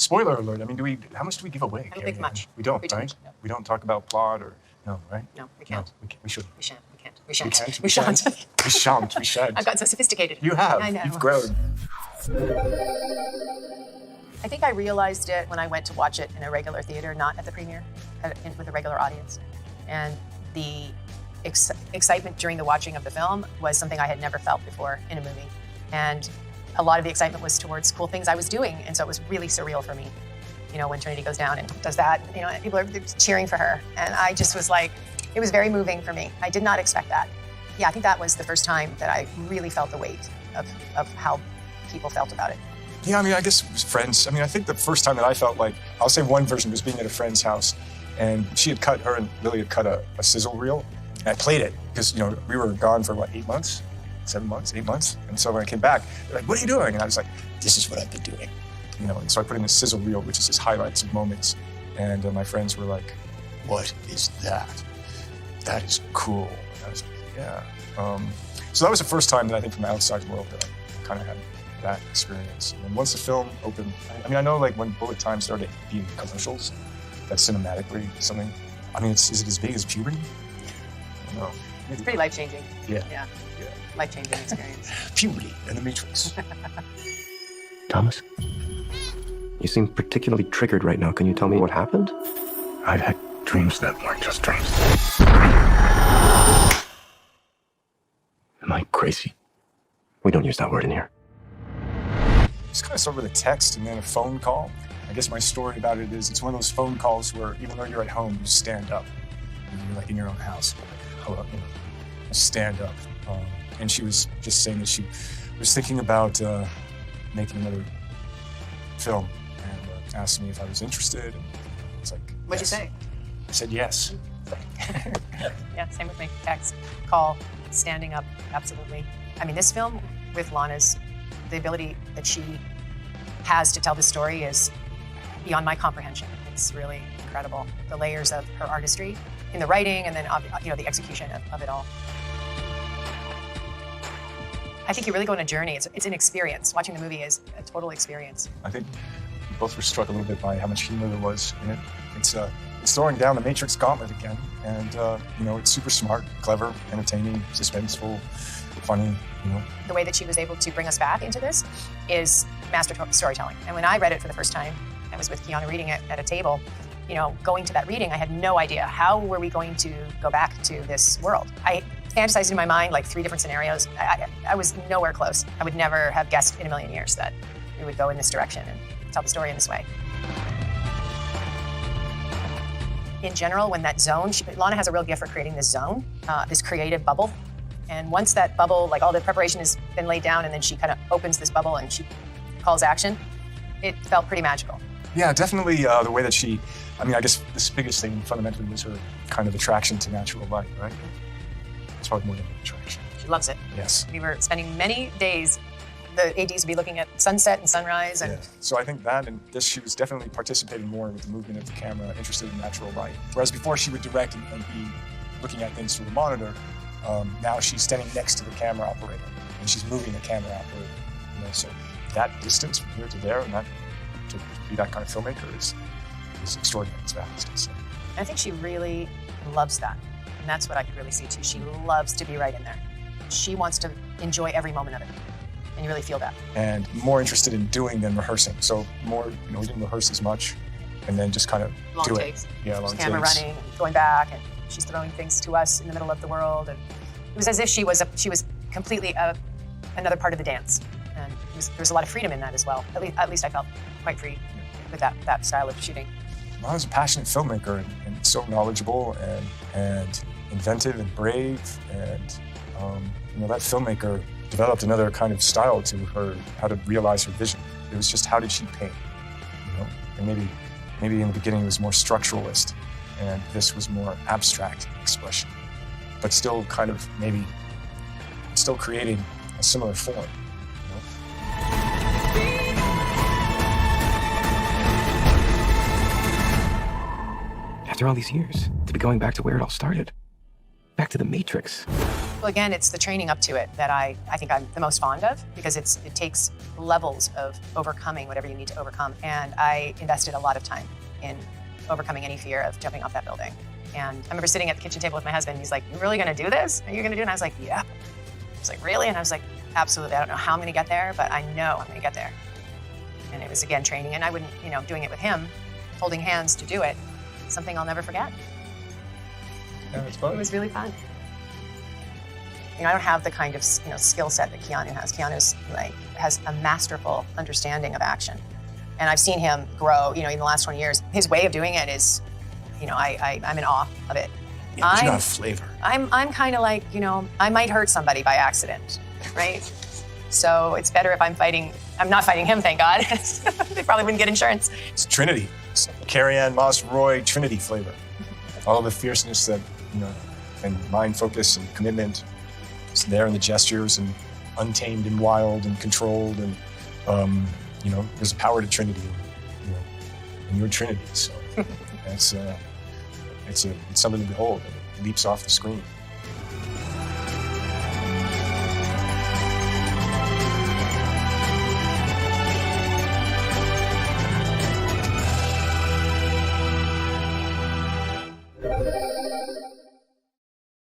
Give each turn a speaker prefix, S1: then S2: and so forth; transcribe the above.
S1: Spoiler alert. I mean, how much do we give away?
S2: I don't think much.
S1: We don't,
S2: we
S1: right?
S2: Don't, no.
S1: We don't talk about plot or, no, right?
S2: No, we can't.
S1: No, we should.
S2: We shan't. We can't. We
S1: We
S2: shan't.
S1: can't?
S2: We shan't.
S1: We shan't. We shan't.
S2: I've gotten so sophisticated.
S1: You have.
S2: I know.
S1: You've grown.
S2: I think I realized it when I went to watch it in a regular theater, not at the premiere, with a regular audience. And the excitement during the watching of the film was something I had never felt before in a movie. And a lot of the excitement was towards cool things I was doing. And so it was really surreal for me. You know, when Trinity goes down and does that, you know, people are cheering for her. And I just was like, it was very moving for me. I did not expect that. Yeah, I think that was the first time that I really felt the weight of how people felt about it.
S1: Yeah, I mean, I guess it was friends. I mean, I think the first time that I felt like, I'll say one version was being at a friend's house, and her and Lily had cut a sizzle reel, and I played it, because, you know, we were gone for, what, 8 months? 7 months, 8 months? And so when I came back, they're like, what are you doing? And I was like, this is what I've been doing. You know, and so I put in the sizzle reel, which is just highlights of moments, and my friends were like, what is that? That is cool. And I was like, yeah. So that was the first time that I think from the outside world that I kind of had that experience. And once the film opened, I mean, I know like when Bullet Time started being commercials, that's cinematically something. I mean, is it as big as puberty? I don't know.
S2: It's pretty life-changing.
S1: Yeah.
S2: Yeah. Life-changing experience.
S1: Puberty and the Matrix.
S3: Thomas, you seem particularly triggered right now. Can you tell me what happened?
S4: I've had dreams that weren't just dreams.
S3: Am I crazy? We don't use that word in here.
S1: Just kind of start with a text and then a phone call. I guess my story about it is it's one of those phone calls where even though you're at home, you stand up. And you're like in your own house. Like, hello, you know, stand up. And she was just saying that she was thinking about making another film and asked me if I was interested. And it's like,
S2: What'd
S1: yes.
S2: you say?
S1: I said yes.
S2: Yeah, same with me. Text, call, standing up, absolutely. I mean, this film with Lana's, the ability that she has to tell the story is beyond my comprehension. It's really incredible. The layers of her artistry in the writing and then, you know, the execution of it all. I think you really go on a journey. It's an experience. Watching the movie is a total experience.
S1: I think we both were struck a little bit by how much humor there was in it. It's throwing down the Matrix gauntlet again. And, you know, it's super smart, clever, entertaining, suspenseful, funny, you know.
S2: The way that she was able to bring us back into this is master storytelling. And when I read it for the first time, I was with Keanu reading it at a table, you know, going to that reading, I had no idea how were we going to go back to this world. I fantasized in my mind like 3 different scenarios. I was nowhere close. I would never have guessed in a million years that we would go in this direction and tell the story in this way. In general, when that zone, Lana has a real gift for creating this zone, this creative bubble. And once that bubble, like all the preparation has been laid down and then she kind of opens this bubble and she calls action, it felt pretty magical.
S1: Yeah, definitely the way that she, I mean, I guess the biggest thing fundamentally was her kind of attraction to natural light, right? It's probably more than an attraction.
S2: She loves it.
S1: Yes.
S2: We were spending many days, the ADs would be looking at sunset and sunrise. And
S1: yeah. So I think that and this, she was definitely participating more with the movement of the camera, interested in natural light. Whereas before she would direct and be looking at things through the monitor, now she's standing next to the camera operator and she's moving the camera operator. You know, so that distance from here to there and that to be that kind of filmmaker is extraordinary. It's vast. So.
S2: I think she really loves that. And that's what I could really see too. She loves to be right in there. She wants to enjoy every moment of it. And you really feel that. And
S1: more interested in doing than rehearsing. So more, you know, we didn't rehearse as much and then just kind of
S2: long
S1: do
S2: takes.
S1: It. Yeah, long
S2: camera
S1: takes.
S2: Running, and going back, and she's throwing things to us in the middle of the world. And it was as if she was completely another part of the dance. And there was a lot of freedom in that as well. At least I felt quite free with that style of shooting.
S1: Well, I was a passionate filmmaker and so knowledgeable and inventive and brave. And, you know, that filmmaker developed another kind of style to her, how to realize her vision. It was just how did she paint, you know? And maybe in the beginning it was more structuralist and this was more abstract expression, but still kind of maybe still creating a similar form. You know?
S3: After all these years, to be going back to where it all started. Back to the Matrix.
S2: Well, again, it's the training up to it that I think I'm the most fond of, because it takes levels of overcoming whatever you need to overcome. And I invested a lot of time in overcoming any fear of jumping off that building. And I remember sitting at the kitchen table with my husband. He's like, "You really gonna do this? Are you gonna do it?" And I was like, "Yeah." He's like, "Really?" And I was like, "Absolutely. I don't know how I'm gonna get there, but I know I'm gonna get there." And it was, again, training. And I wouldn't, doing it with him, holding hands to do it, something I'll never forget.
S1: Yeah, it's fun.
S2: It was really fun. I don't have the kind of skill set that Keanu has. Keanu's has a masterful understanding of action, and I've seen him grow. In the last 20 years, his way of doing it is, I'm in awe of it.
S1: Yeah, but you got flavor.
S2: I'm kind of like, I might hurt somebody by accident, right? So it's better if I'm not fighting him, thank God. They probably wouldn't get insurance.
S1: It's Trinity. It's Carrie-Anne, Moss, Roy, Trinity flavor. All the fierceness that, and mind focus and commitment. It's there in the gestures, and untamed and wild and controlled, and there's a power to Trinity, and you're Trinity. So it's something to behold. It leaps off the screen.